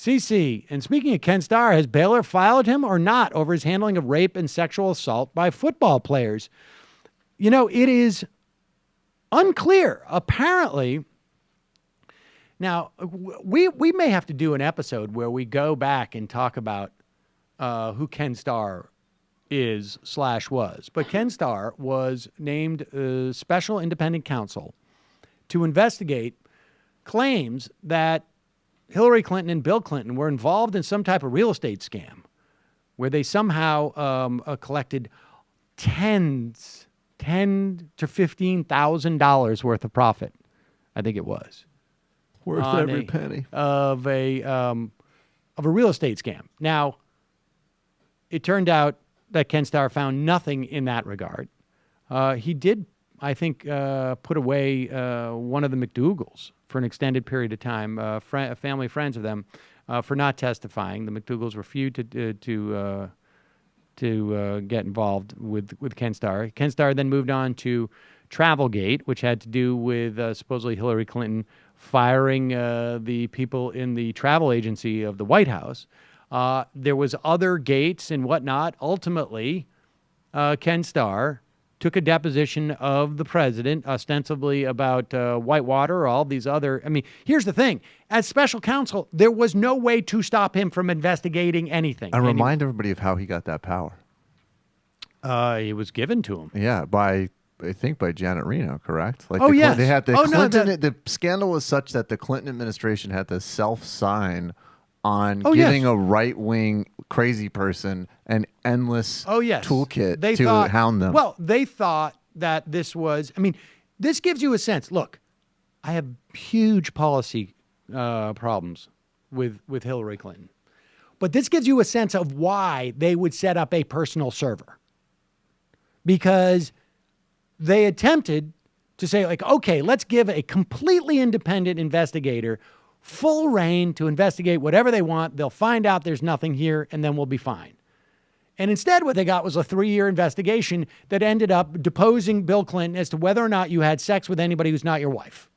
CC, and speaking of Ken Starr, has Baylor filed him or not over his handling of rape and sexual assault by football players? You know, it is unclear. Apparently, now we may have to do an episode where we go back and talk about who Ken Starr is/was. But Ken Starr was named special independent counsel to investigate claims that Hillary Clinton and Bill Clinton were involved in some type of real estate scam where they somehow collected $10,000 to $15,000 worth of profit. I think it was worth every penny of a real estate scam. Now, it turned out that Ken Starr found nothing in that regard. He did, I think, put away one of the McDougals for an extended period of time, family friends of them, for not testifying. The McDougals refused to get involved with Ken Starr. Ken Starr then moved on to Travelgate, which had to do with supposedly Hillary Clinton firing the people in the travel agency of the White House. There was other gates and whatnot. Ultimately, Ken Starr took a deposition of the president, ostensibly about Whitewater, all these other. I mean, here's the thing. As special counsel, there was no way to stop him from investigating anything. And remind everybody of how he got that power. It was given to him. Yeah, I think by Janet Reno, correct? Like yes. They had the scandal was such that the Clinton administration had to self-sign on giving a right-wing crazy person an endless toolkit to hound them. Well, they thought that this was, I mean, this gives you a sense. Look, I have huge policy problems with Hillary Clinton. But this gives you a sense of why they would set up a personal server. Because they attempted to say, like, okay, let's give a completely independent investigator full reign to investigate whatever they want. They'll find out there's nothing here, and then we'll be fine. And instead, what they got was a 3-year investigation that ended up deposing Bill Clinton as to whether or not you had sex with anybody who's not your wife.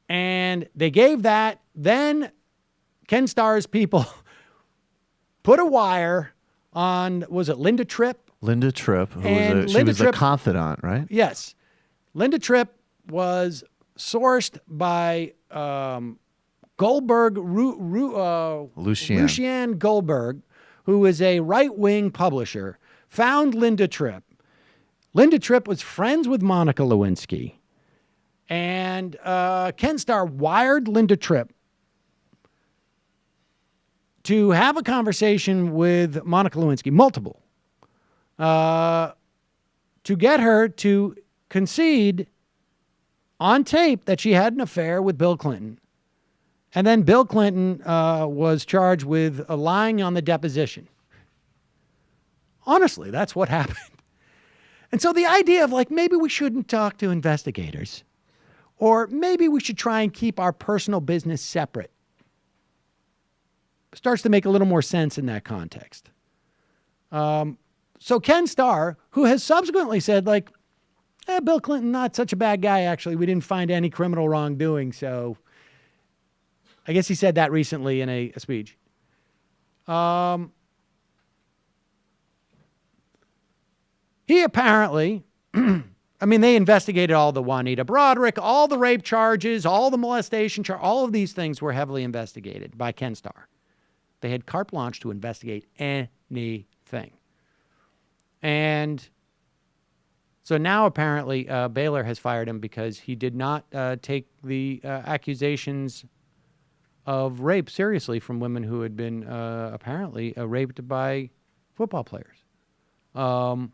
And they gave that. Then Ken Starr's people put a wire on, was it Linda Tripp? Linda Tripp, she was the confidant, right? Yes. Linda Tripp was sourced by Goldberg, Lucian Goldberg, who is a right-wing publisher, found Linda Tripp. Linda Tripp was friends with Monica Lewinsky. And Ken Starr wired Linda Tripp to have a conversation with Monica Lewinsky, multiple, to get her to concede on tape that she had an affair with Bill Clinton. And then Bill Clinton was charged with lying on the deposition. Honestly, that's what happened. And so the idea of, like, maybe we shouldn't talk to investigators, or maybe we should try and keep our personal business separate, starts to make a little more sense in that context. So Ken Starr, who has subsequently said, like, Bill Clinton, not such a bad guy, actually. We didn't find any criminal wrongdoing, so I guess he said that recently in a speech. He apparently, I mean, they investigated all the Juanita Broderick, all the rape charges, all the molestation charges, all of these things were heavily investigated by Ken Starr. They had carte blanche to investigate anything. And so now apparently Baylor has fired him because he did not take the accusations of rape seriously from women who had been apparently raped by football players. I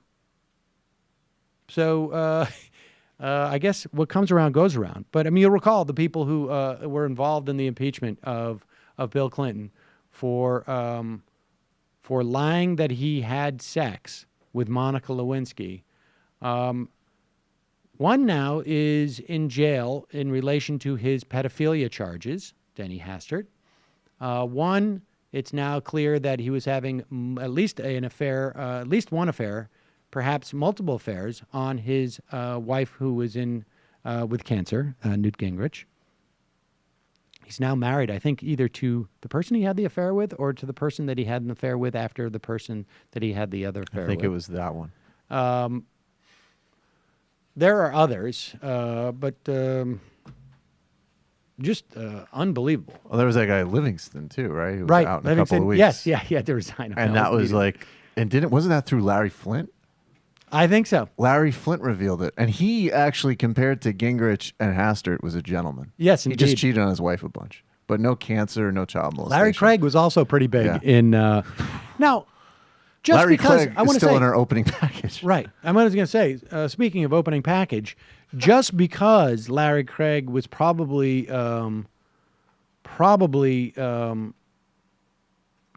guess what comes around goes around. But I mean, you'll recall the people who were involved in the impeachment of Bill Clinton for lying that he had sex with Monica Lewinsky. One now is in jail in relation to his pedophilia charges, Denny Hastert. One, it's now clear that he was having at least an affair, at least one affair, perhaps multiple affairs on his wife who was in with cancer, Newt Gingrich. He's now married, I think, either to the person he had the affair with or to the person that he had an affair with after the person that he had the other affair with. I think it was that one. There are others, but just unbelievable. Well, there was that guy Livingston too, right? Who was right, out in Livingston. A couple of weeks. Yes, yeah, he had to resign. And that was like, and wasn't that through Larry Flint? I think so. Larry Flint revealed it, and he actually compared to Gingrich and Hastert was a gentleman. Yes, indeed. He just cheated on his wife a bunch, but no cancer, no child molestation. Larry Craig was also pretty big in. Now, just Larry because Craig I want to is still say in our opening package, right? I was going to say, speaking of opening package, just because Larry Craig was probably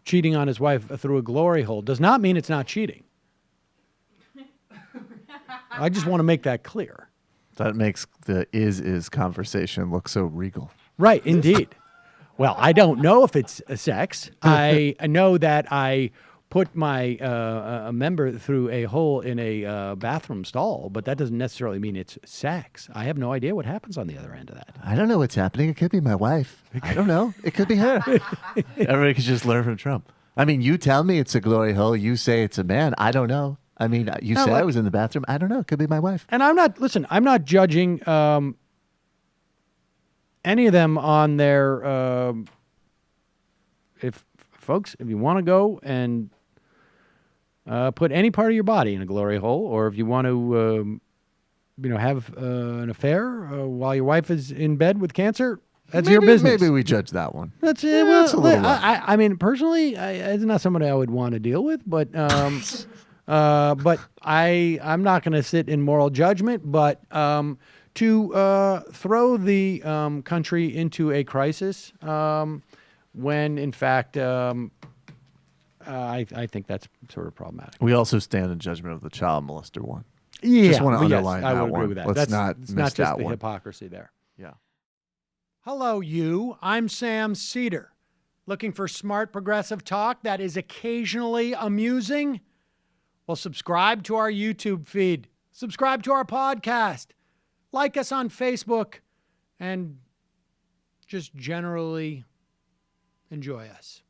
cheating on his wife through a glory hole does not mean it's not cheating. I just want to make that clear. That makes the is conversation look so regal. Right, indeed. Well, I don't know if it's sex. I know that I put my a member through a hole in a bathroom stall, but that doesn't necessarily mean it's sex. I have no idea what happens on the other end of that. I don't know what's happening. It could be my wife. I don't know. It could be her. Everybody could just learn from Trump. I mean, you tell me it's a glory hole. You say it's a man. I don't know. I mean, you said I was in the bathroom. I don't know. It could be my wife. And I'm not judging any of them on their, if you want to go and put any part of your body in a glory hole, or if you want to, have an affair while your wife is in bed with cancer, that's your business. Maybe we judge that one. That's it. Well, that's a little I mean, personally, it's not somebody I would want to deal with, but I'm not going to sit in moral judgment. But to throw the country into a crisis when, in fact, I think that's sort of problematic. We also stand in judgment of the child molester one. Yeah, just want to underline I that would one. agree with that. Let's not it's miss not just that the one. hypocrisy there. Yeah. Hello, you. I'm Sam Seder. Looking for smart progressive talk that is occasionally amusing? Well, subscribe to our YouTube feed. Subscribe to our podcast. Like us on Facebook. And just generally enjoy us.